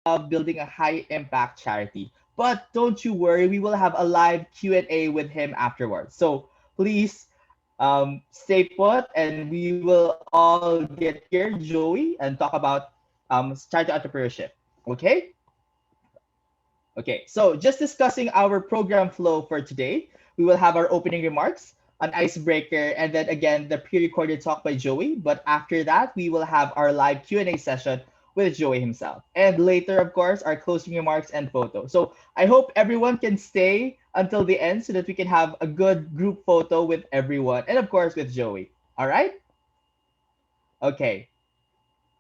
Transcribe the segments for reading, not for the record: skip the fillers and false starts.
of building a high impact charity. But don't you worry, we will have a live Q&A with him afterwards. So please stay put and we will all get here, Joey, and talk about charity entrepreneurship. Okay? Okay, so just discussing our program flow for today, we will have our opening remarks, an icebreaker, and then again the pre-recorded talk by Joey. But after that, we will have our live Q&A session with Joey himself. And later, of course, our closing remarks and photo. So I hope everyone can stay until the end so that we can have a good group photo with everyone and of course with Joey. All right? Okay.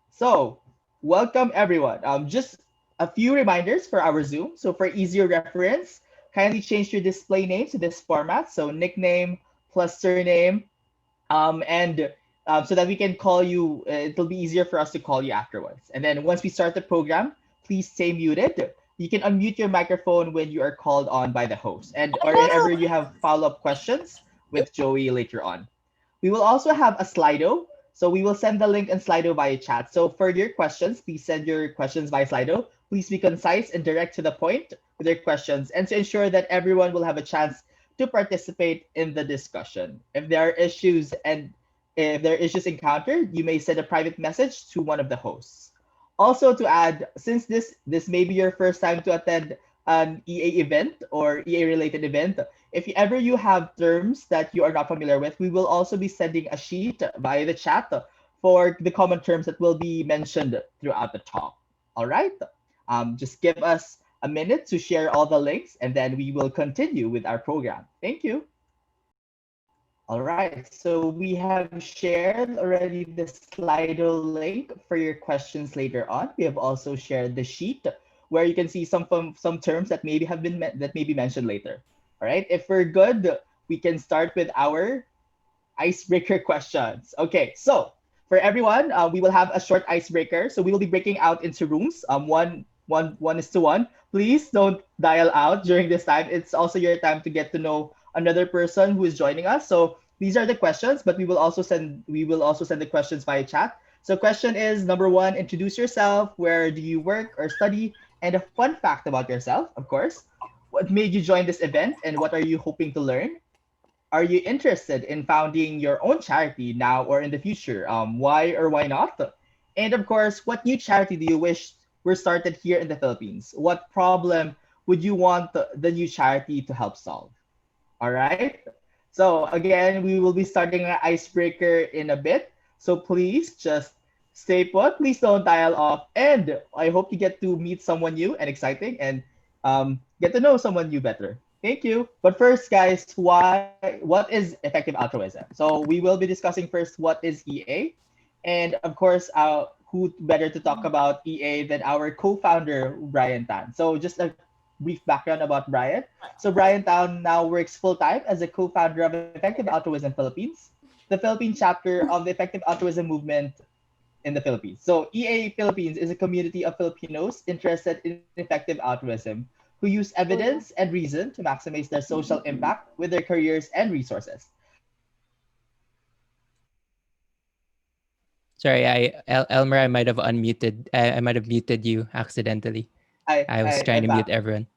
So, welcome everyone. Just a few reminders for our Zoom. So, for easier reference, kindly change your display name to this format. So, nickname plus surname, and so that we can call you. It'll be easier for us to call you afterwards. And then once we start the program, please stay muted. You can unmute your microphone when you are called on by the host, and or if ever you have follow-up questions with Joey later on. We will also have a Slido. So we will send the link and Slido via chat. So for your questions, please send your questions via Slido. Please be concise and direct to the point with your questions and to ensure that everyone will have a chance to participate in the discussion. If there are issues and if there are issues encountered, you may send a private message to one of the hosts. Also to add, since this may be your first time to attend an EA event or EA related event, if ever you have terms that you are not familiar with, we will also be sending a sheet via the chat for the common terms that will be mentioned throughout the talk. All right. Just give us a minute to share all the links and then we will continue with our program. Thank you. All right, so we have shared already the Slido link for your questions later on. We have also shared the sheet where you can see some terms that maybe have been that may be mentioned later. All right, if we're good, we can start with our icebreaker questions. Okay, so for everyone, we will have a short icebreaker. So we will be breaking out into rooms. One is to one. Please don't dial out during this time. It's also your time to get to know another person who is joining us. So these are the questions, but we will also send the questions via chat. So question is number one, introduce yourself. Where do you work or study? And a fun fact about yourself, of course. What made you join this event and what are you hoping to learn? Are you interested in founding your own charity now or in the future? Why or why not? And of course, what new charity do you wish were started here in the Philippines? What problem would you want the new charity to help solve? All right. So again, we will be starting an icebreaker in a bit. So please just stay put. Please don't dial off. And I hope you get to meet someone new and exciting and get to know someone new better. Thank you. But first, guys, what is effective altruism? So we will be discussing first what is EA, and of course, who better to talk about EA than our co-founder Brian Tan. So just a brief background about Brian. So Brian Tan now works full-time as a co-founder of Effective Altruism Philippines, the Philippine chapter of the Effective Altruism movement in the Philippines. So EA Philippines is a community of Filipinos interested in effective altruism who use evidence and reason to maximize their social impact with their careers and resources. Sorry, Elmer, I might have unmuted. I might have muted you accidentally. I was trying I'm to mute back. everyone.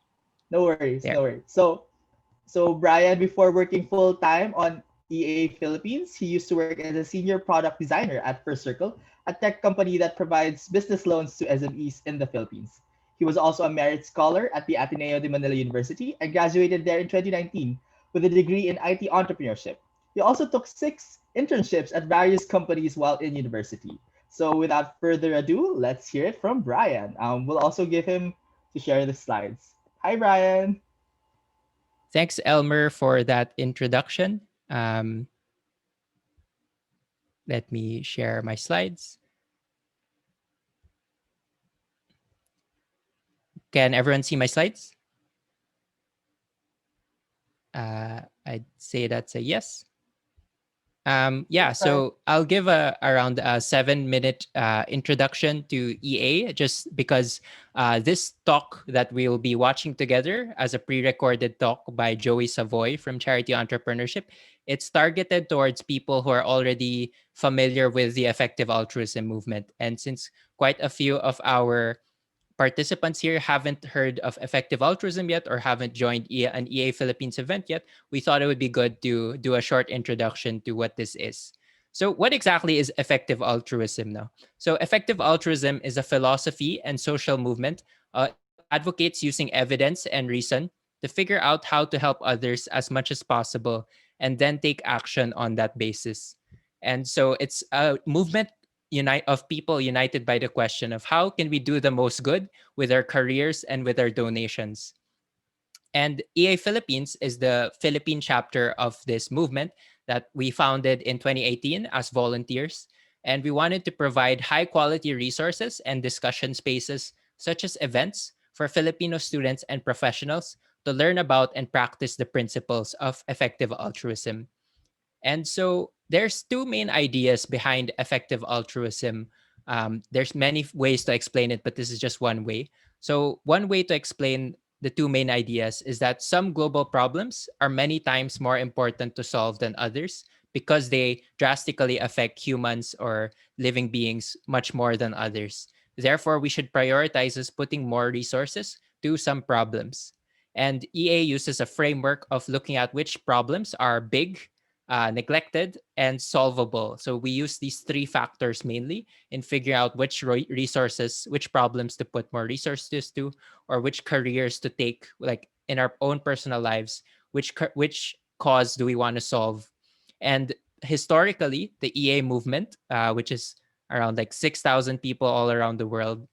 No worries, There. no worries. So Brian, before working full time on EA Philippines, he used to work as a senior product designer at First Circle, a tech company that provides business loans to SMEs in the Philippines. He was also a merit scholar at the Ateneo de Manila University and graduated there in 2019 with a degree in IT entrepreneurship. He also took 6 internships at various companies while in university. So without further ado, let's hear it from Brian. We'll also give him to share the slides. Hi, Brian. Thanks, Elmer, for that introduction. Let me share my slides. Can everyone see my slides? I'd say that's a yes. Yeah, so I'll give around a 7-minute introduction to EA just because this talk that we'll be watching together as a pre-recorded talk by Joey Savoie from Charity Entrepreneurship, it's targeted towards people who are already familiar with the effective altruism movement. And since quite a few of our participants here haven't heard of effective altruism yet or haven't joined an EA Philippines event yet, we thought it would be good to do a short introduction to what this is. So, what exactly is effective altruism now? So, effective altruism is a philosophy and social movement that advocates using evidence and reason to figure out how to help others as much as possible and then take action on that basis. And so, it's a movement of people united by the question of how can we do the most good with our careers and with our donations. And EA Philippines is the Philippine chapter of this movement that we founded in 2018 as volunteers. And we wanted to provide high quality resources and discussion spaces, such as events for Filipino students and professionals to learn about and practice the principles of effective altruism. And so there's two main ideas behind effective altruism. There's many ways to explain it, but this is just one way. So one way to explain the two main ideas is that some global problems are many times more important to solve than others because they drastically affect humans or living beings much more than others. Therefore, we should prioritize us putting more resources to some problems. And EA uses a framework of looking at which problems are big, neglected, and solvable. So we use these three factors mainly in figuring out which resources, which problems to put more resources to, or which careers to take, like in our own personal lives, which cause do we want to solve. And historically, the EA movement, which is around like 6,000 people all around the world,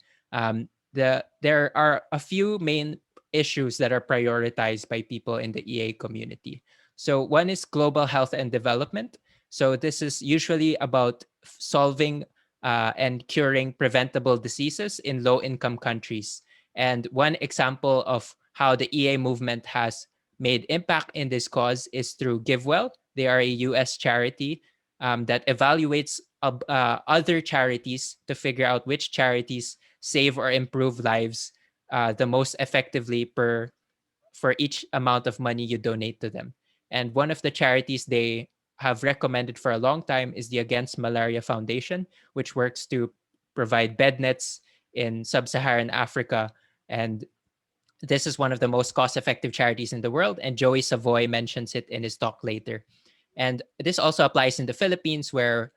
there are a few main issues that are prioritized by people in the EA community. So one is global health and development. So this is usually about solving and curing preventable diseases in low income countries. And one example of how the EA movement has made impact in this cause is through GiveWell. They are a US charity that evaluates other charities to figure out which charities save or improve lives the most effectively for each amount of money you donate to them. And one of the charities they have recommended for a long time is the Against Malaria Foundation, which works to provide bed nets in sub Saharan Africa. And this is one of the most cost effective charities in the world. And Joey Savoie mentions it in his talk later. And this also applies in the Philippines, where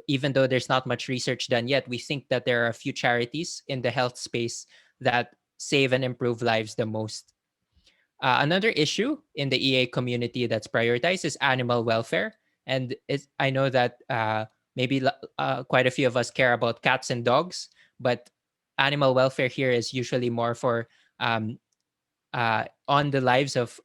even though there's not much research done yet, we think that there are a few charities in the health space that save and improve lives the most. Another issue in the EA community that's prioritized is animal welfare. And I know that maybe quite a few of us care about cats and dogs, but animal welfare here is usually more for um, on the lives of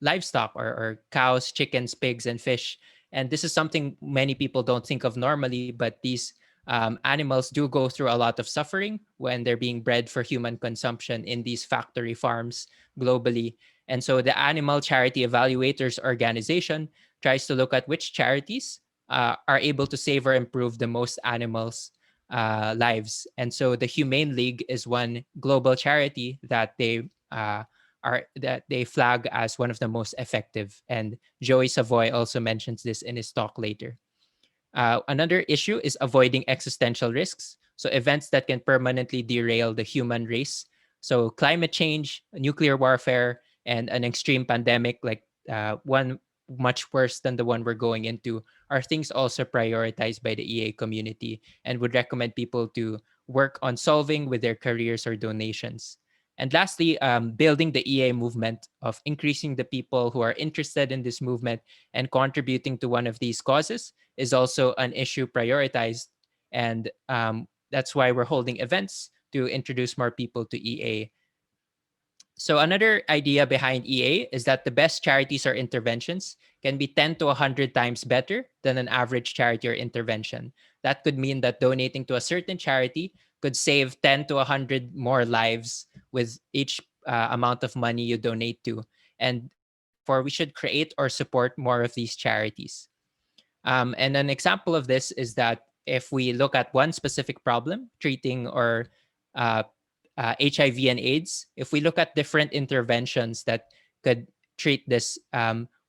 livestock or cows, chickens, pigs, and fish. And this is something many people don't think of normally, but these animals do go through a lot of suffering when they're being bred for human consumption in these factory farms globally. And so the Animal Charity Evaluators Organization tries to look at which charities are able to save or improve the most animals' lives. And so the Humane League is one global charity that they flag as one of the most effective. And Joey Savoy also mentions this in his talk later. Another issue is avoiding existential risks. So events that can permanently derail the human race. So climate change, nuclear warfare, and an extreme pandemic like one much worse than the one we're going into are things also prioritized by the EA community and would recommend people to work on solving with their careers or donations. And lastly, building the EA movement of increasing the people who are interested in this movement and contributing to one of these causes is also an issue prioritized. And that's why we're holding events to introduce more people to EA. So another idea behind EA is that the best charities or interventions can be 10 to 100 times better than an average charity or intervention. That could mean that donating to a certain charity could save 10 to 100 more lives with each amount of money you donate to. And therefore, we should create or support more of these charities. And an example of this is that if we look at one specific problem, treating or uh, HIV and AIDS, if we look at different interventions that could treat this,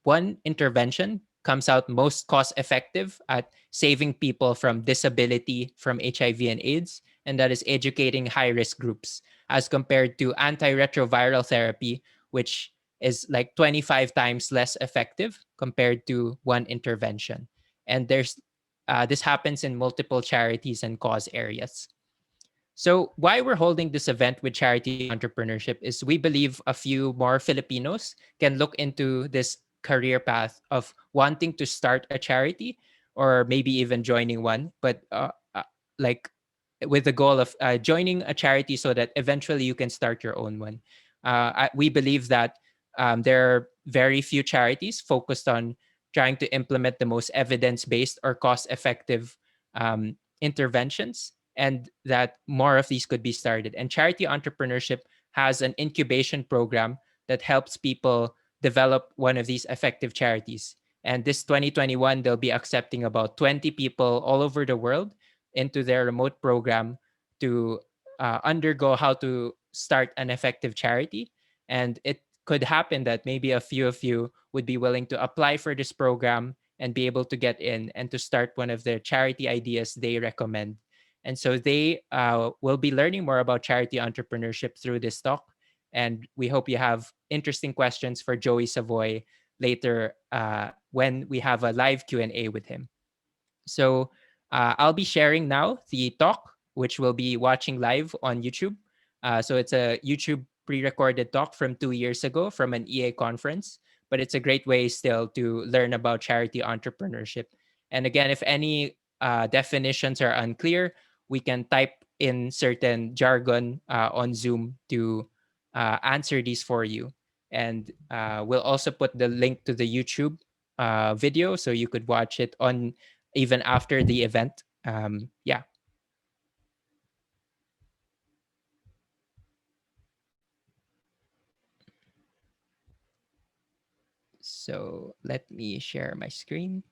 one intervention comes out most cost effective at saving people from disability from HIV and AIDS, and that is educating high risk groups, as compared to antiretroviral therapy, which is like 25 times less effective compared to one intervention. And this happens in multiple charities and cause areas. So, why we're holding this event with Charity Entrepreneurship is we believe a few more Filipinos can look into this career path of wanting to start a charity or maybe even joining one, but like with the goal of joining a charity so that eventually you can start your own one. We believe that there are very few charities focused on trying to implement the most evidence based or cost effective interventions, and that more of these could be started. And charity entrepreneurship has an incubation program that helps people develop one of these effective charities. And this 2021, they'll be accepting about 20 people all over the world into their remote program to undergo how to start an effective charity. And it could happen that maybe a few of you would be willing to apply for this program and be able to get in and to start one of their charity ideas they recommend. And so they will be learning more about charity entrepreneurship through this talk. And we hope you have interesting questions for Joey Savoie later when we have a live Q&A with him. So I'll be sharing now the talk, which we'll be watching live on YouTube. So it's a YouTube pre-recorded talk from 2 years ago from an EA conference, but it's a great way still to learn about charity entrepreneurship. And again, if any definitions are unclear, we can type in certain jargon on Zoom to answer these for you. And we'll also put the link to the YouTube video so you could watch it on even after the event. Yeah. So let me share my screen.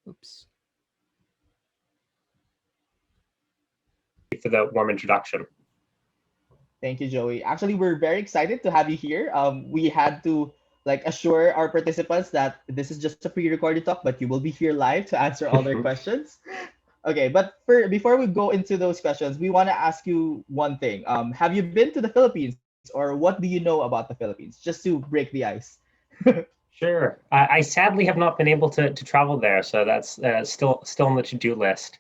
Oops. For the warm introduction. Thank you, Joey. Actually, we're very excited to have you here. We had to like assure our participants that this is just a pre-recorded talk, but you will be here live to answer all their questions. Okay, but before we go into those questions, we want to ask you one thing. Have you been to the Philippines, or what do you know about the Philippines, just to break the ice? Sure. I sadly have not been able to travel there, so that's still on the to-do list.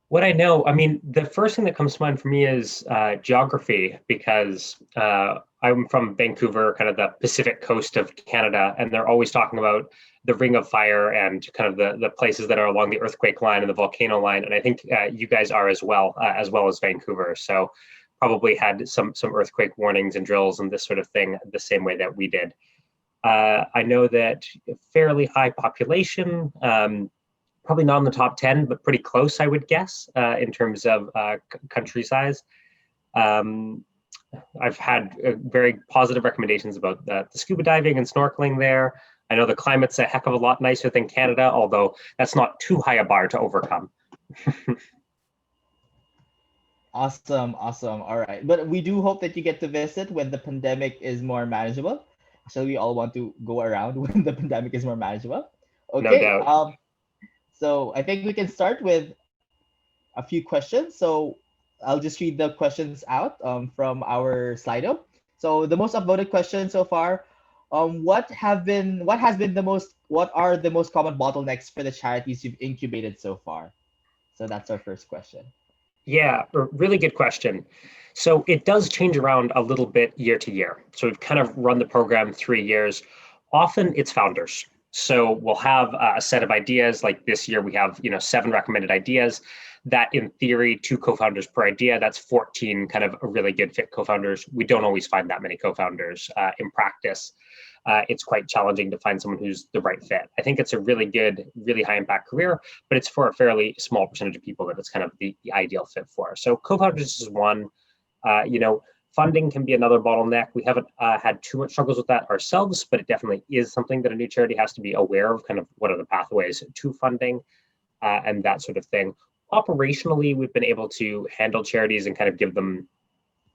What I know, I mean, the first thing that comes to mind for me is geography, because I'm from Vancouver, kind of the Pacific coast of Canada, and they're always talking about the Ring of Fire and kind of the places that are along the earthquake line and the volcano line. And I think you guys are as well as Vancouver. So probably had some earthquake warnings and drills and this sort of thing the same way that we did. I know that fairly high population, probably not in the top 10, but pretty close, I would guess, in terms of country size. I've had very positive recommendations about the scuba diving and snorkeling there. I know the climate's a heck of a lot nicer than Canada, although that's not too high a bar to overcome. Awesome, awesome. All right. But we do hope that you get to visit when the pandemic is more manageable. So we all want to go around when the pandemic is more manageable. No Okay. doubt. So I think we can start with a few questions. So I'll just read the questions out from our Slido. So the most upvoted question so far, what are the most common bottlenecks for the charities you've incubated so far? So that's our first question. Yeah, a really good question. So it does change around a little bit year to year. So we've kind of run the program 3 years. Often it's founders. So we'll have a set of ideas. Like this year, we have 7 recommended ideas. That in theory, 2 co-founders per idea. That's 14 kind of a really good fit co-founders. We don't always find that many co-founders in practice. It's quite challenging to find someone who's the right fit. I think it's a really good, really high impact career, but it's for a fairly small percentage of people that it's kind of the ideal fit for. So co-founders is one. Funding can be another bottleneck. We haven't had too much struggles with that ourselves, but it definitely is something that a new charity has to be aware of, kind of what are the pathways to funding and that sort of thing. Operationally, we've been able to handle charities and kind of give them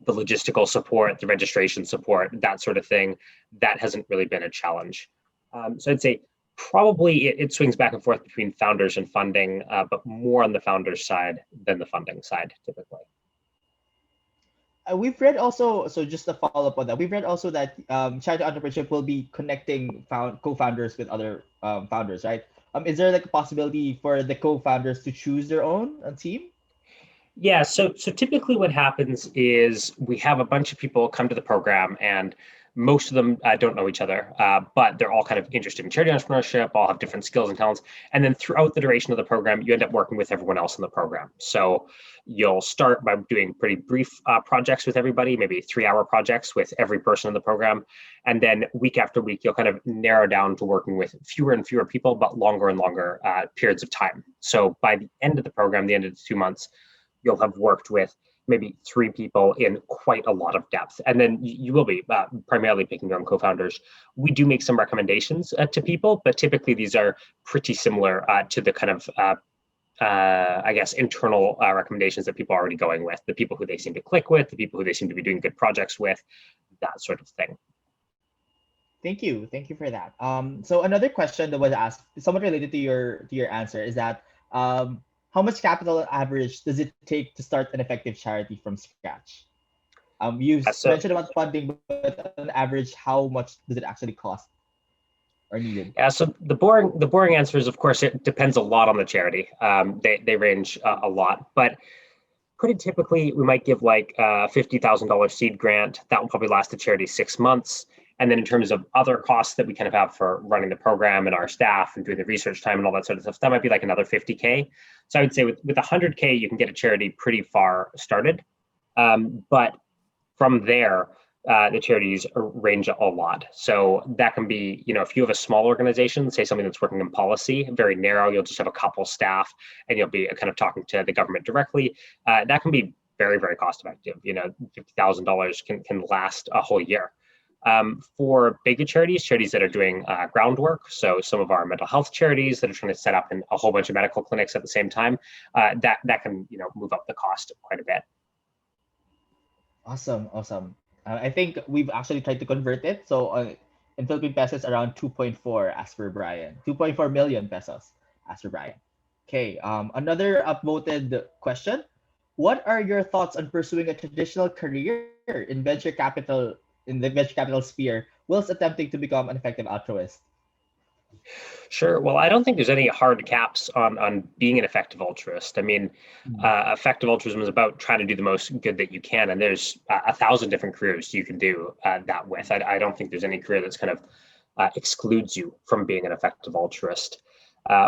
the logistical support, the registration support, that sort of thing, that hasn't really been a challenge. So I'd say probably it swings back and forth between founders and funding, but more on the founders side than the funding side typically. We've read also, so just to follow up on that, we've read also that charity entrepreneurship will be connecting co-founders with other founders, right? Is there like a possibility for the co-founders to choose their own team? Yeah, so typically what happens is we have a bunch of people come to the program, and most of them don't know each other, but they're all kind of interested in charity entrepreneurship, all have different skills and talents. And then throughout the duration of the program, you end up working with everyone else in the program. So you'll start by doing pretty brief projects with everybody, maybe 3-hour projects with every person in the program. And then week after week, you'll kind of narrow down to working with fewer and fewer people, but longer and longer periods of time. So by the end of the program, the end of the 2 months, you'll have worked with maybe 3 people in quite a lot of depth. And then you will be primarily picking your own co-founders. We do make some recommendations to people, but typically these are pretty similar to the kind of, I guess, internal recommendations that people are already going with, the people who they seem to click with, the people who they seem to be doing good projects with, that sort of thing. Thank you for that. So another question that was asked, somewhat related to your answer, is that how much capital average does it take to start an effective charity from scratch? You've mentioned about funding, but on average, how much does it actually cost or needed? Yeah, so the boring answer is, of course, it depends a lot on the charity. They range a lot, but pretty typically we might give like a $50,000 seed grant. That will probably last the charity 6 months. And then in terms of other costs that we kind of have for running the program and our staff and doing the research time and all that sort of stuff, that might be like another 50K. So I would say with 100K, you can get a charity pretty far started. But from there, the charities range a lot. So that can be, if you have a small organization, say something that's working in policy, very narrow, you'll just have a couple staff and you'll be kind of talking to the government directly. That can be very, very cost effective. $50,000 can last a whole year. For bigger charities that are doing groundwork, so some of our mental health charities that are trying to set up a whole bunch of medical clinics at the same time, that can move up the cost quite a bit. Awesome. I think we've actually tried to convert it. So in Philippine pesos, around 2.4 as per Brian, 2.4 million pesos as per Brian. Okay. Another upvoted question: what are your thoughts on pursuing a traditional career in venture capital? In the venture capital sphere, whilst attempting to become an effective altruist? Sure. Well, I don't think there's any hard caps on being an effective altruist. I mean, effective altruism is about trying to do the most good that you can, and there's 1,000 different careers you can do that with. I don't think there's any career that's kind of excludes you from being an effective altruist.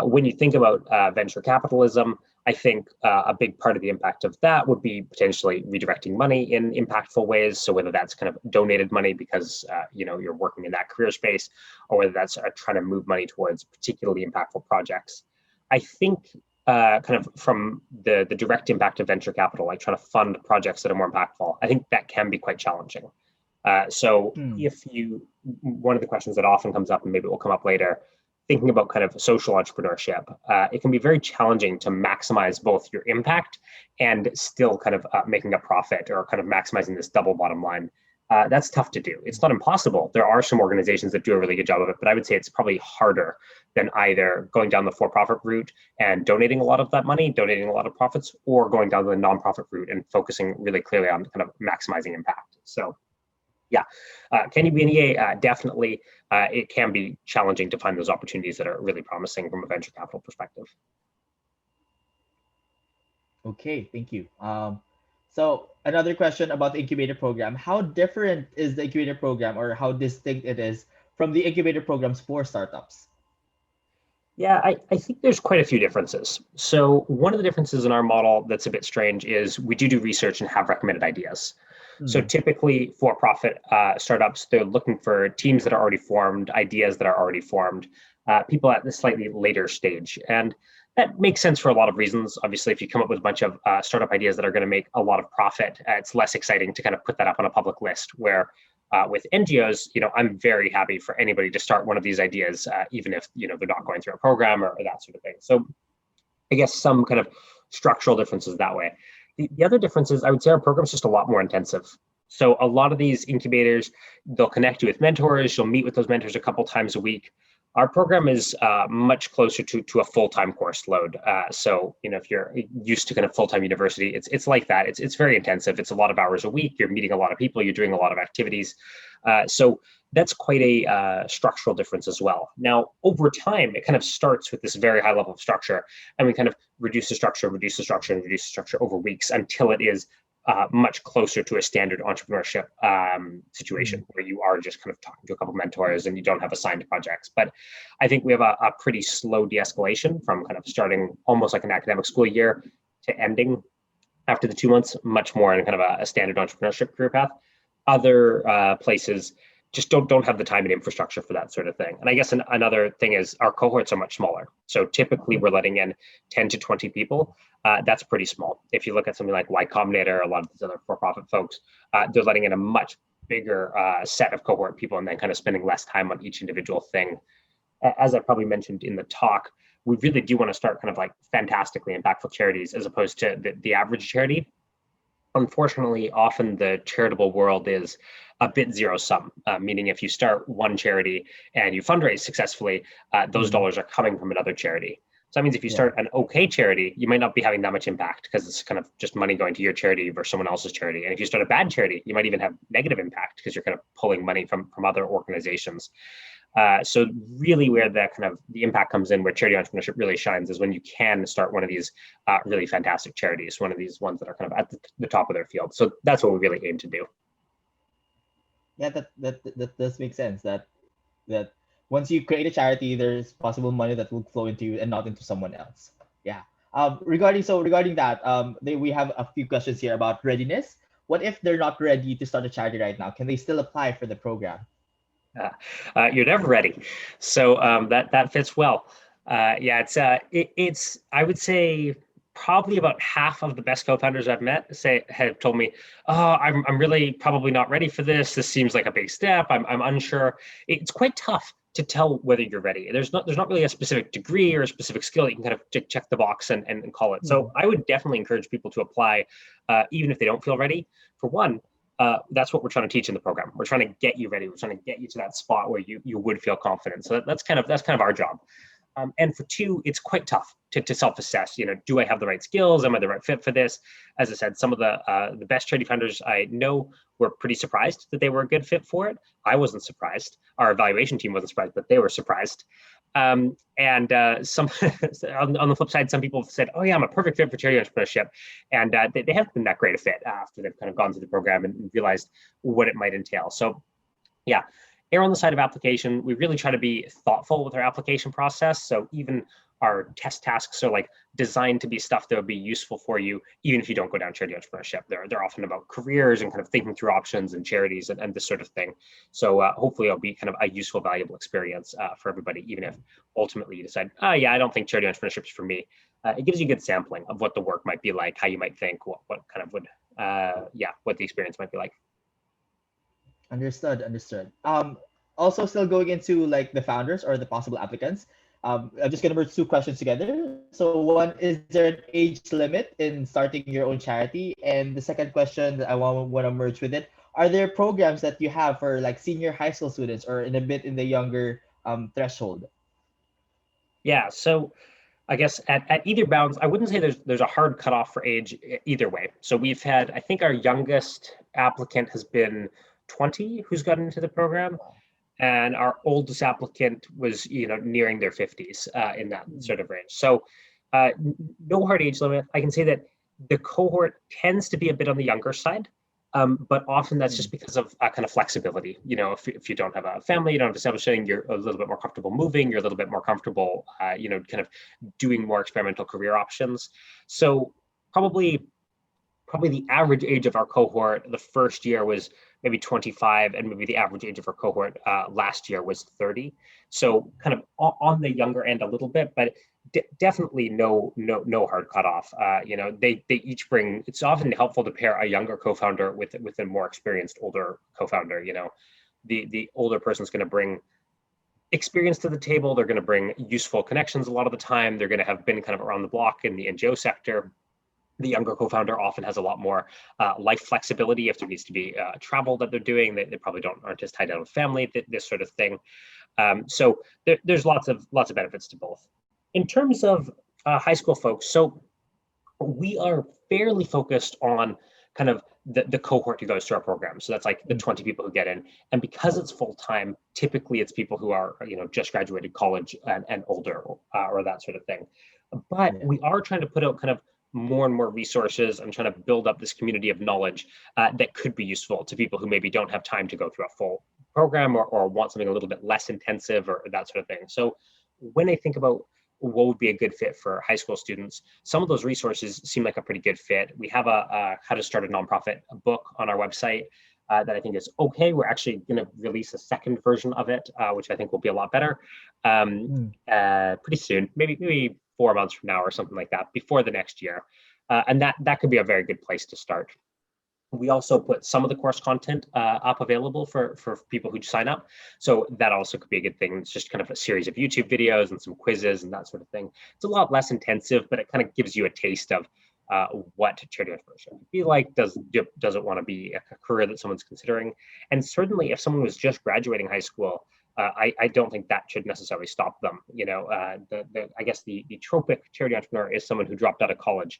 When you think about venture capitalism, I think a big part of the impact of that would be potentially redirecting money in impactful ways. So whether that's kind of donated money because you're working in that career space, or whether that's trying to move money towards particularly impactful projects. I think kind of from the direct impact of venture capital, like trying to fund projects that are more impactful, I think that can be quite challenging. One of the questions that often comes up, and maybe it will come up later, thinking about kind of social entrepreneurship, it can be very challenging to maximize both your impact and still kind of making a profit, or kind of maximizing this double bottom line. That's tough to do. It's not impossible. There are some organizations that do a really good job of it, but I would say it's probably harder than either going down the for-profit route and donating a lot of that money, donating a lot of profits, or going down the nonprofit route and focusing really clearly on kind of maximizing impact. So yeah, can you be an EA? Definitely. It can be challenging to find those opportunities that are really promising from a venture capital perspective. Okay, thank you. So another question about the incubator program: how different is the incubator program, or how distinct it is from the incubator programs for startups? Yeah, I think there's quite a few differences. So one of the differences in our model that's a bit strange is we do research and have recommended ideas. So typically for-profit startups, they're looking for teams that are already formed, ideas that are already formed, people at the slightly later stage. And that makes sense for a lot of reasons. Obviously, if you come up with a bunch of startup ideas that are going to make a lot of profit, it's less exciting to kind of put that up on a public list, where with NGOs, I'm very happy for anybody to start one of these ideas, even if they're not going through a program or that sort of thing. So I guess some kind of structural differences that way. The other difference is, I would say our program is just a lot more intensive. So a lot of these incubators, they'll connect you with mentors. You'll meet with those mentors a couple times a week. Our program is much closer to a full-time course load. So, if you're used to kind of full-time university, it's like that. It's very intensive. It's a lot of hours a week. You're meeting a lot of people. You're doing a lot of activities. So that's quite a structural difference as well. Now, over time, it kind of starts with this very high level of structure, and we kind of reduce the structure, and reduce the structure over weeks until it is much closer to a standard entrepreneurship situation where you are just kind of talking to a couple of mentors and you don't have assigned projects. But I think we have a pretty slow de-escalation from kind of starting almost like an academic school year to ending after the 2 months, much more in kind of a standard entrepreneurship career path. Other places just don't have the time and infrastructure for that sort of thing. And I guess another thing is our cohorts are much smaller. So typically we're letting in 10 to 20 people. That's pretty small. If you look at something like Y Combinator, a lot of these other for-profit folks, they're letting in a much bigger set of cohort people and then kind of spending less time on each individual thing. As I probably mentioned in the talk, we really do want to start kind of like fantastically impactful charities as opposed to the average charity. Unfortunately, often the charitable world is a bit zero sum, meaning if you start one charity and you fundraise successfully, those dollars are coming from another charity. So that means if you start an okay charity, you might not be having that much impact because it's kind of just money going to your charity versus someone else's charity. And if you start a bad charity, you might even have negative impact because you're kind of pulling money from other organizations. So really where the impact comes in, where charity entrepreneurship really shines, is when you can start one of these really fantastic charities, one of these ones that are kind of at the top of their field. So that's what we really aim to do. Yeah, that does make sense. That once you create a charity, there's possible money that will flow into you and not into someone else. Yeah. Regarding that, we have a few questions here about readiness. What if they're not ready to start a charity right now? Can they still apply for the program? You're never ready, so that fits well. It's I would say probably about half of the best co-founders I've met have told me, "Oh, I'm really probably not ready for this. This seems like a big step. I'm unsure." It's quite tough to tell whether you're ready. There's not really a specific degree or a specific skill that you can kind of check the box and call it. So I would definitely encourage people to apply, even if they don't feel ready. For one, that's what we're trying to teach in the program. We're trying to get you ready. We're trying to get you to that spot where you would feel confident. So that's kind of our job. And for two, it's quite tough to self-assess. Do I have the right skills? Am I the right fit for this? As I said, some of the best charity founders I know were pretty surprised that they were a good fit for it. I wasn't surprised. Our evaluation team wasn't surprised, but they were surprised. Some on the flip side, some people have said, "Oh yeah, I'm a perfect fit for charity entrepreneurship," and they haven't been that great a fit after they've kind of gone through the program and realized what it might entail. So, yeah. Err on the side of application. We really try to be thoughtful with our application process. So even our test tasks are like designed to be stuff that would be useful for you, even if you don't go down charity entrepreneurship. They're often about careers and kind of thinking through options and charities and this sort of thing. So hopefully it'll be kind of a useful, valuable experience for everybody, even if ultimately you decide, "Oh yeah, I don't think charity entrepreneurship is for me." It gives you a good sampling of what the work might be like, how you might think, what kind of would, what the experience might be like. Understood. Also still going into like the founders or the possible applicants. I'm just gonna merge two questions together. So one, is there an age limit in starting your own charity? And the second question that I want to merge with it, are there programs that you have for like senior high school students or in a bit in the younger threshold? Yeah, so I guess at either bounds, I wouldn't say there's a hard cutoff for age either way. So we've had, I think our youngest applicant has been 20 who's gotten into the program, and our oldest applicant was nearing their 50s in that sort of range. So no hard age limit. I can say that the cohort tends to be a bit on the younger side. But often that's just because of kind of flexibility. If you don't have a family, you don't have established anything, you're a little bit more comfortable moving, you're a little bit more comfortable, kind of doing more experimental career options. So probably the average age of our cohort the first year was maybe 25, and maybe the average age of our cohort last year was 30. So kind of on the younger end a little bit, but definitely no hard cutoff. They each bring. It's often helpful to pair a younger co-founder with a more experienced older co-founder. The older person's going to bring experience to the table. They're going to bring useful connections a lot of the time. They're going to have been kind of around the block in the NGO sector. The younger co-founder often has a lot more life flexibility. If there needs to be travel that they're doing, they probably aren't as tied down with family, this sort of thing. So there's lots of benefits to both. In terms of high school folks, so we are fairly focused on kind of the cohort who goes through our program. So that's like the 20 people who get in. And because it's full-time, typically it's people who are, just graduated college and older or that sort of thing. But we are trying to put out kind of more and more resources and trying to build up this community of knowledge that could be useful to people who maybe don't have time to go through a full program or want something a little bit less intensive or that sort of thing. So when I think about what would be a good fit for high school students, some of those resources seem like a pretty good fit. We have a how to start a nonprofit book on our website that I think is okay. We're actually going to release a second version of it, which I think will be a lot better pretty soon, maybe 4 months from now or something like that, before the next year. And that could be a very good place to start. We also put some of the course content up available for people who sign up. So that also could be a good thing. It's just kind of a series of YouTube videos and some quizzes and that sort of thing. It's a lot less intensive, but it kind of gives you a taste of what charity entrepreneurship would be like. Does it want to be a career that someone's considering? And certainly if someone was just graduating high school, I don't think that should necessarily stop them. I guess the tropic charity entrepreneur is someone who dropped out of college.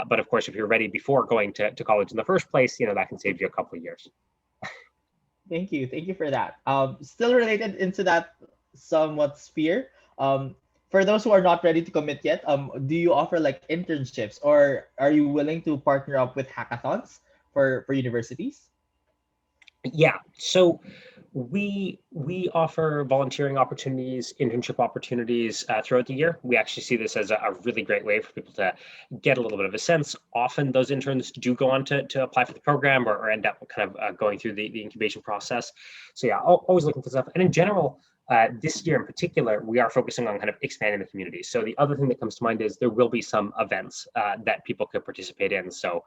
But of course, if you're ready before going to college in the first place, that can save you a couple of years. Thank you for that. Still related into that somewhat sphere. For those who are not ready to commit yet, do you offer like internships, or are you willing to partner up with hackathons for universities? Yeah, so we offer volunteering opportunities, internship opportunities throughout the year. We actually see this as a really great way for people to get a little bit of a sense. Often those interns do go on to apply for the program or end up kind of going through the incubation process. So yeah, always looking for stuff. And in general, this year in particular, we are focusing on kind of expanding the community. So the other thing that comes to mind is there will be some events that people could participate in. So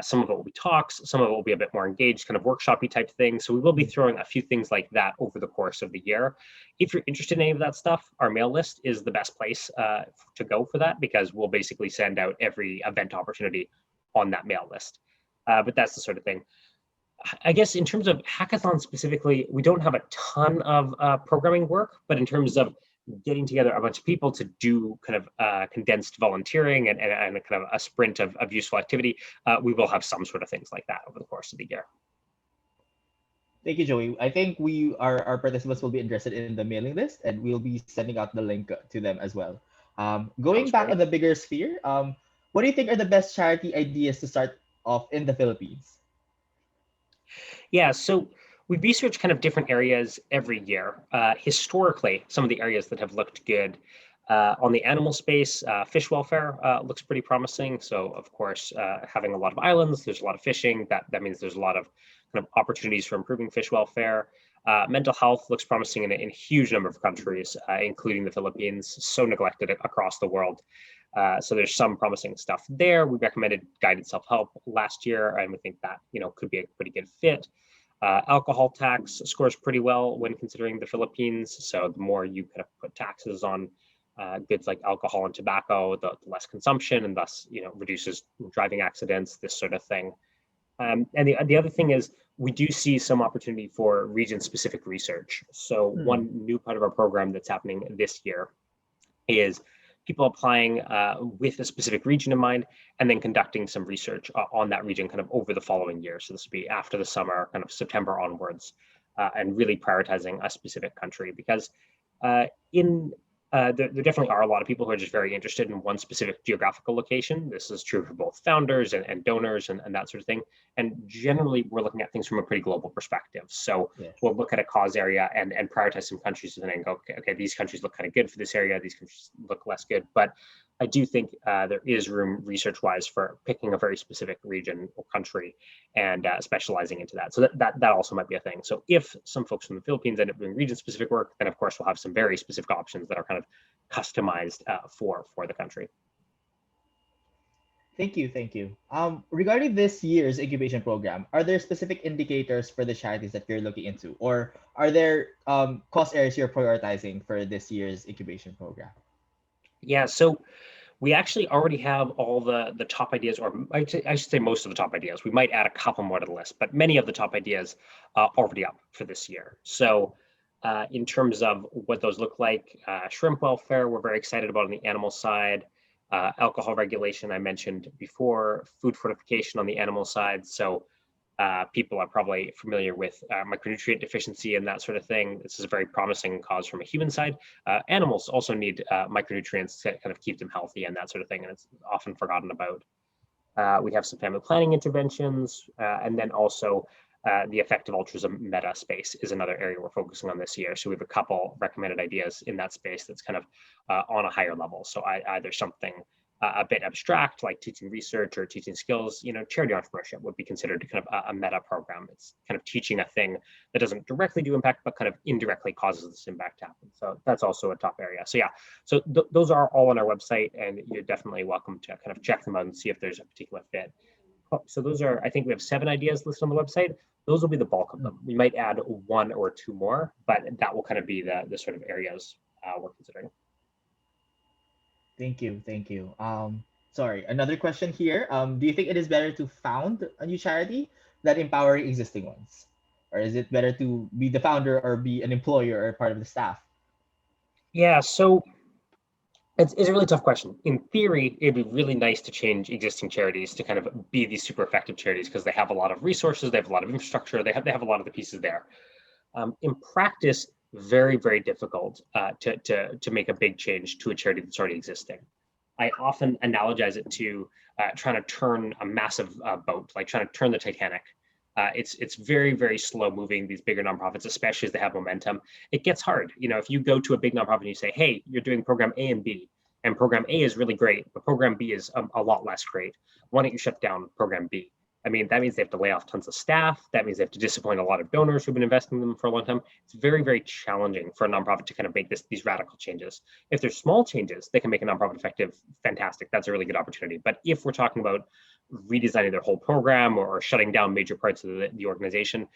some of it will be talks, some of it will be a bit more engaged, kind of workshop-y type things. So we will be throwing a few things like that over the course of the year. If you're interested in any of that stuff, our mail list is the best place to go for that, because we'll basically send out every event opportunity on that mail list. But that's the sort of thing. I guess in terms of hackathons specifically, we don't have a ton of programming work, but in terms of getting together a bunch of people to do kind of condensed volunteering and a kind of a sprint of useful activity, we will have some sort of things like that over the course of the year. Thank you, Joey. I think our participants will be interested in the mailing list, and we'll be sending out the link to them as well. Going back on the bigger sphere, what do you think are the best charity ideas to start off in the Philippines? Yeah, so we research kind of different areas every year. Historically, some of the areas that have looked good on the animal space, fish welfare looks pretty promising. So of course, having a lot of islands, there's a lot of fishing. That means there's a lot of kind of opportunities for improving fish welfare. Mental health looks promising in a huge number of countries, including the Philippines, so neglected across the world. So there's some promising stuff there. We recommended guided self-help last year, and we think that could be a pretty good fit. Alcohol tax scores pretty well when considering the Philippines. So the more you kind of put taxes on goods like alcohol and tobacco, the less consumption, and thus reduces driving accidents, this sort of thing. And the other thing is we do see some opportunity for region-specific research. So one new part of our program that's happening this year is people applying with a specific region in mind, and then conducting some research on that region kind of over the following year. So this will be after the summer, kind of September onwards, and really prioritizing a specific country, because there definitely are a lot of people who are just very interested in one specific geographical location. This is true for both founders and donors and that sort of thing. And generally, we're looking at things from a pretty global perspective. So we'll look at a cause area and prioritize some countries, and then go, okay, these countries look kind of good for this area. These countries look less good. But I do think there is room research-wise for picking a very specific region or country and specializing into that. So that also might be a thing. So if some folks from the Philippines end up doing region-specific work, then of course we'll have some very specific options that are kind of customized for the country. Thank you. Regarding this year's incubation program, are there specific indicators for the charities that you're looking into, or are there cost areas you're prioritizing for this year's incubation program? Yeah, so We actually already have all the top ideas, or I should say most of the top ideas. We might add a couple more to the list, but many of the top ideas are already up for this year. So in terms of what those look like, shrimp welfare, we're very excited about on the animal side. Alcohol regulation, I mentioned before, food fortification on the animal side. So people are probably familiar with micronutrient deficiency and that sort of thing. This is a very promising cause from a human side. Animals also need micronutrients to kind of keep them healthy and that sort of thing, and it's often forgotten about. We have some family planning interventions, and then also the effective altruism meta space is another area we're focusing on this year. So we have a couple recommended ideas in that space that's kind of on a higher level. So either something a bit abstract, like teaching research or teaching skills. Charity entrepreneurship would be considered kind of a meta program. It's kind of teaching a thing that doesn't directly do impact, but kind of indirectly causes this impact to happen. So that's also a top area. So yeah, so those are all on our website, and you're definitely welcome to kind of check them out and see if there's a particular fit. So those are, I think we have 7 ideas listed on the website. Those will be the bulk of them. We might add 1 or 2 more, but that will kind of be the sort of areas we're considering. Thank you. Thank you. Sorry, another question here. Do you think it is better to found a new charity than empowering existing ones? Or is it better to be the founder or be an employer or part of the staff? Yeah, so it's a really tough question. In theory, it'd be really nice to change existing charities to kind of be these super effective charities because they have a lot of resources, they have a lot of infrastructure, they have a lot of the pieces there. In practice, very, very difficult to make a big change to a charity that's already existing. I often analogize it to trying to turn a massive boat, like trying to turn the Titanic. It's very, very slow moving, these bigger nonprofits, especially as they have momentum. It gets hard. If you go to a big nonprofit and you say, hey, you're doing program A and B, and program A is really great, but program B is a lot less great. Why don't you shut down program B? I mean, that means they have to lay off tons of staff. That means they have to disappoint a lot of donors who've been investing in them for a long time. It's very, very challenging for a nonprofit to kind of make these radical changes. If there's small changes, they can make a nonprofit effective. Fantastic. That's a really good opportunity. But if we're talking about redesigning their whole program or shutting down major parts of the organization,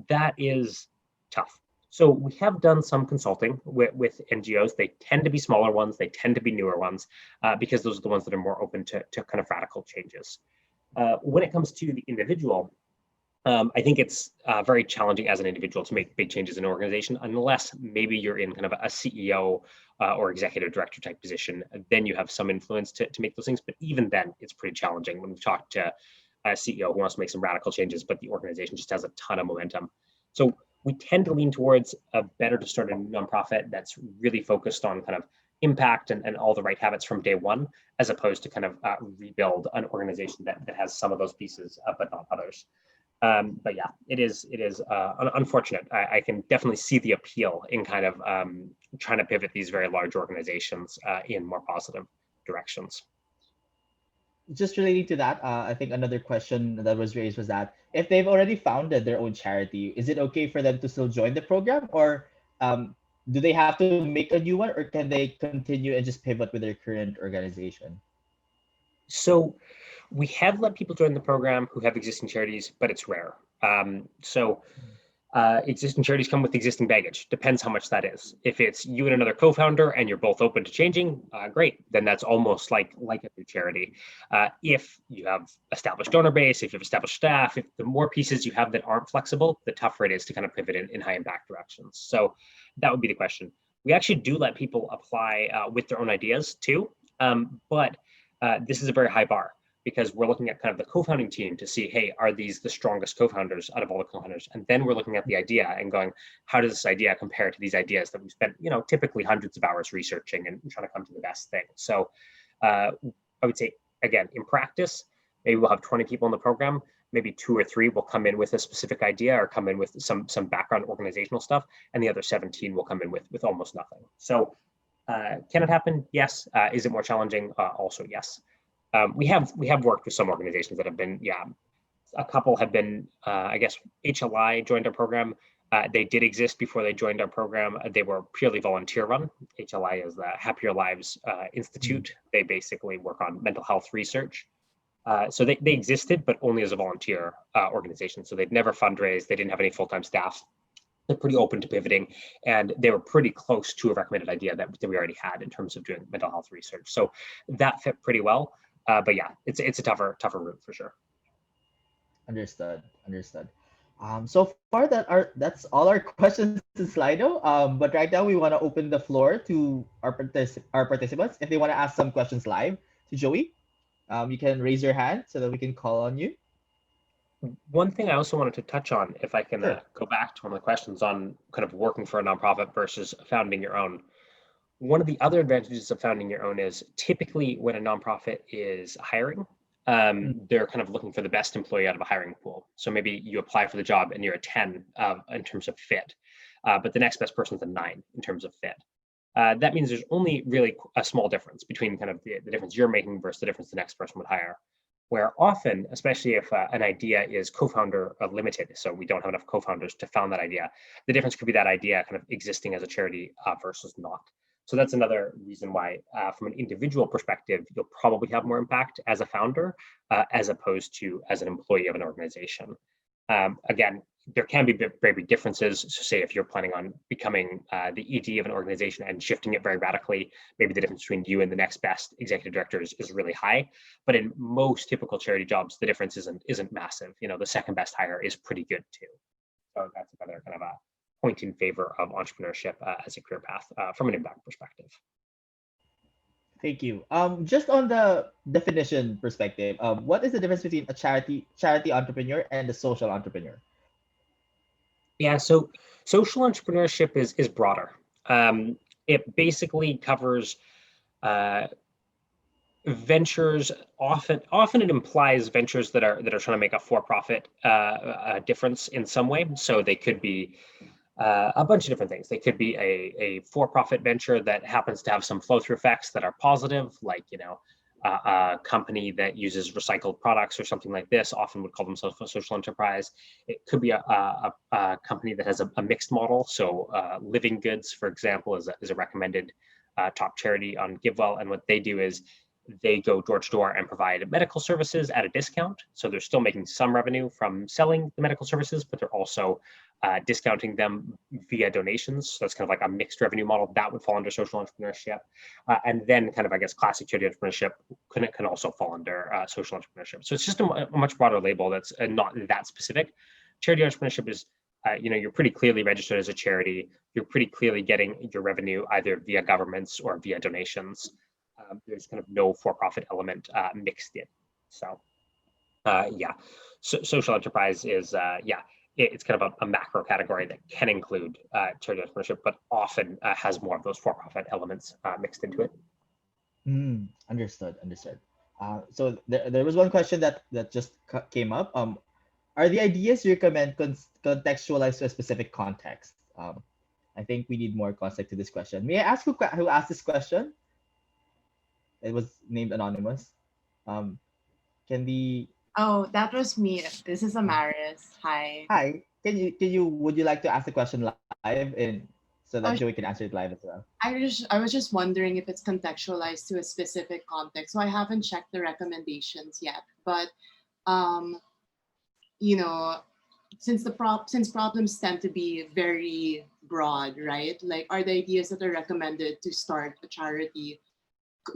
that is tough. So we have done some consulting with NGOs. They tend to be smaller ones. They tend to be newer ones because those are the ones that are more open to kind of radical changes. When it comes to the individual, I think it's very challenging as an individual to make big changes in an organization, unless maybe you're in kind of a CEO or executive director type position. Then you have some influence to make those things. But even then, it's pretty challenging when we talk to a CEO who wants to make some radical changes, but the organization just has a ton of momentum. So we tend to lean towards better to start a nonprofit that's really focused on kind of impact and all the right habits from day one, as opposed to kind of rebuild an organization that has some of those pieces, but not others. But yeah, it is unfortunate. I can definitely see the appeal in kind of trying to pivot these very large organizations in more positive directions. Just relating to that, I think another question that was raised was that if they've already founded their own charity, is it okay for them to still join the program, or do they have to make a new one, or can they continue and just pivot with their current organization? So we have let people join the program who have existing charities, but it's rare. Existing charities come with existing baggage. Depends how much that is. If it's you and another co-founder and you're both open to changing, great. Then that's almost like a new charity. If you have established donor base, if you have established staff, if the more pieces you have that aren't flexible, the tougher it is to kind of pivot in high impact directions. So that would be the question. We actually do let people apply with their own ideas too, but this is a very high bar, because we're looking at kind of the co-founding team to see, hey, are these the strongest co-founders out of all the co-founders? And then we're looking at the idea and going, how does this idea compare to these ideas that we've spent, typically hundreds of hours researching and trying to come to the best thing? So I would say, again, in practice, maybe we'll have 20 people in the program, maybe 2 or 3 will come in with a specific idea or come in with some background organizational stuff, and the other 17 will come in with almost nothing. So can it happen? Yes. Is it more challenging? Also, yes. We have worked with some organizations that have been, a couple have been, I guess, HLI joined our program. They did exist before they joined our program. They were purely volunteer run. HLI is the Happier Lives Institute. They basically work on mental health research. So they existed, but only as a volunteer organization. So they'd never fundraised. They didn't have any full-time staff. they're pretty open to pivoting, and they were pretty close to a recommended idea that we already had in terms of doing mental health research. So that fit pretty well. But yeah, it's a tougher route for sure. Understood. Understood. So far that's all our questions to Slido. But right now we want to open the floor to our participants. If they want to ask some questions live to Joey, you can raise your hand so that we can call on you. One thing I also wanted to touch on, if I can Sure. go back to one of the questions on kind of working for a nonprofit versus founding your own. One of the other advantages of founding your own is typically when a nonprofit is hiring, they're kind of looking for the best employee out of a hiring pool. So maybe you apply for the job and you're a 10 in terms of fit, but the next best person's a 9 in terms of fit. That means there's only really a small difference between kind of the difference you're making versus the difference the next person would hire. Where often, especially if an idea is co-founder limited, so we don't have enough co-founders to found that idea, the difference could be that idea kind of existing as a charity versus not. So that's another reason why, from an individual perspective, you'll probably have more impact as a founder as opposed to as an employee of an organization. Again, there can be very big differences. So say if you're planning on becoming the ED of an organization and shifting it very radically, maybe the difference between you and the next best executive director is really high. But in most typical charity jobs, the difference isn't massive. You know, the second best hire is pretty good too. So that's another kind of a point in favor of entrepreneurship as a career path from an impact perspective. Thank you. Just on the definition perspective, what is the difference between a charity entrepreneur and a social entrepreneur? Yeah, so social entrepreneurship is broader. It basically covers ventures. Often it implies ventures that are trying to make a for-profit difference in some way. So they could be a bunch of different things. They could be a for-profit venture that happens to have some flow-through effects that are positive, like a company that uses recycled products or something like this often would call themselves a social enterprise. It could be a company that has a mixed model. So Living Goods, for example, is a recommended top charity on GiveWell. And what they do is they go door to door and provide medical services at a discount. So they're still making some revenue from selling the medical services, but they're also discounting them via donations. So that's kind of like a mixed revenue model that would fall under social entrepreneurship. And then kind of, I guess, classic charity entrepreneurship can also fall under social entrepreneurship. So it's just a much broader label that's not that specific. Charity entrepreneurship is, you're pretty clearly registered as a charity. You're pretty clearly getting your revenue either via governments or via donations. There's kind of no for-profit element mixed in. So social enterprise is, it's kind of a macro category that can include charity entrepreneurship, but often has more of those for-profit elements mixed into it. Understood. So there was one question that just came up. Are the ideas you recommend contextualized to a specific context? I think we need more context to this question. May I ask who asked this question? It was named anonymous. Can the Oh, that was me. This is Amaris. Hi. Hi. Would you like to ask the question live so that Joey can answer it live as well? I was just wondering if it's contextualized to a specific context. So I haven't checked the recommendations yet, but since problems tend to be very broad, right? Like, are the ideas that are recommended to start a charity,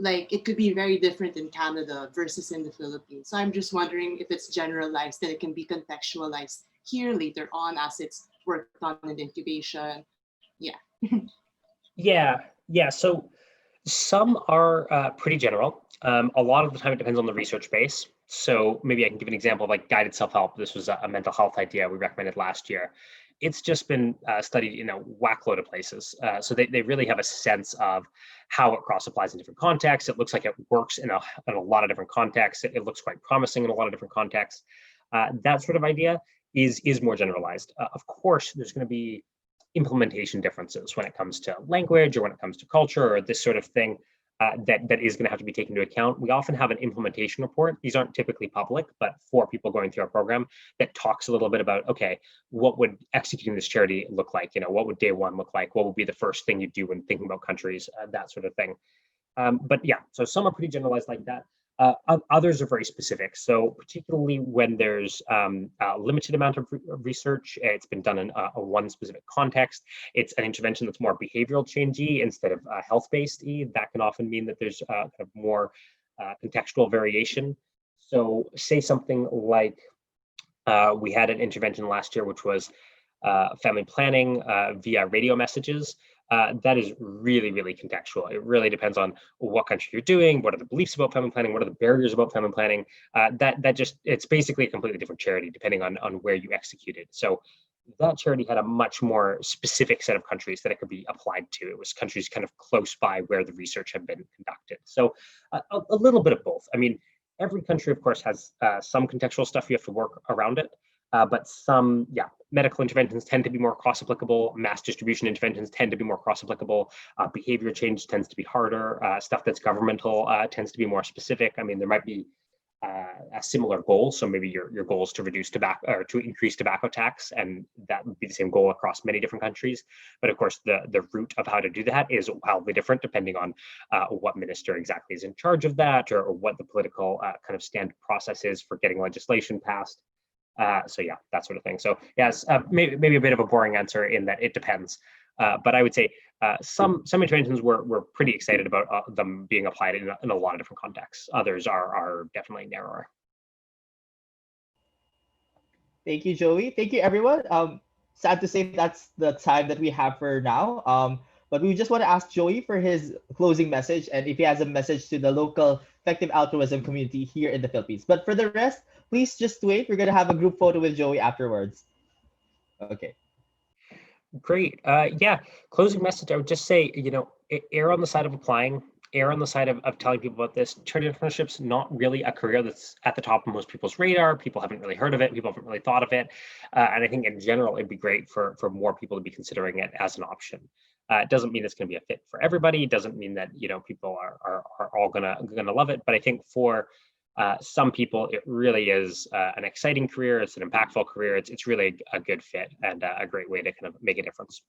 like, it could be very different in Canada versus in the Philippines. So I'm just wondering if it's generalized and it can be contextualized here later on as it's worked on in incubation. Yeah. So some are pretty general. A lot of the time it depends on the research base. So maybe I can give an example of like guided self-help. This was a mental health idea we recommended last year. It's just been studied in a whack load of places. So they really have a sense of how it cross applies in different contexts. It looks like it works in a lot of different contexts. It looks quite promising in a lot of different contexts. That sort of idea is more generalized. Of course, there's going to be implementation differences when it comes to language or when it comes to culture or this sort of thing. That is going to have to be taken into account. We often have an implementation report. These aren't typically public, but for people going through our program that talks a little bit about, okay, what would executing this charity look like? What would day one look like? What would be the first thing you do when thinking about countries, that sort of thing. But yeah, so some are pretty generalized like that. Others are very specific. So particularly when there's a limited amount of research, it's been done in a one specific context. It's an intervention that's more behavioral changey instead of health-based. That can often mean that there's kind of more contextual variation. So say something like we had an intervention last year, which was family planning via radio messages. That is really, really contextual. It really depends on what country you're doing, what are the beliefs about family planning, what are the barriers about family planning. It's basically a completely different charity depending on where you execute it. So that charity had a much more specific set of countries that it could be applied to. It was countries kind of close by where the research had been conducted. So a little bit of both. I mean, every country, of course, has some contextual stuff you have to work around it. But some, medical interventions tend to be more cross-applicable. Mass distribution interventions tend to be more cross-applicable. Behavior change tends to be harder. Stuff that's governmental tends to be more specific. I mean, there might be a similar goal. So maybe your goal is to reduce tobacco or to increase tobacco tax, and that would be the same goal across many different countries. But of course, the route of how to do that is wildly different depending on what minister exactly is in charge of that, or what the political kind of standard process is for getting legislation passed. So that sort of thing. So yes, maybe a bit of a boring answer in that it depends. But I would say some interventions we're pretty excited about them being applied in a lot of different contexts. Others are definitely narrower. Thank you, Joey. Thank you, everyone. Sad to say that's the time that we have for now. But we just want to ask Joey for his closing message and if he has a message to the local effective altruism community here in the Philippines. But for the rest, please just wait. We're going to have a group photo with Joey afterwards. Okay. Great. Closing message, I would just say, err on the side of applying, err on the side of telling people about this. Charity entrepreneurship's not really a career that's at the top of most people's radar. People haven't really heard of it. People haven't really thought of it. And I think in general, it'd be great for more people to be considering it as an option. It doesn't mean it's going to be a fit for everybody. It doesn't mean that, people are all gonna love it. But I think for some people, it really is an exciting career. It's an impactful career. It's really a good fit and a great way to kind of make a difference.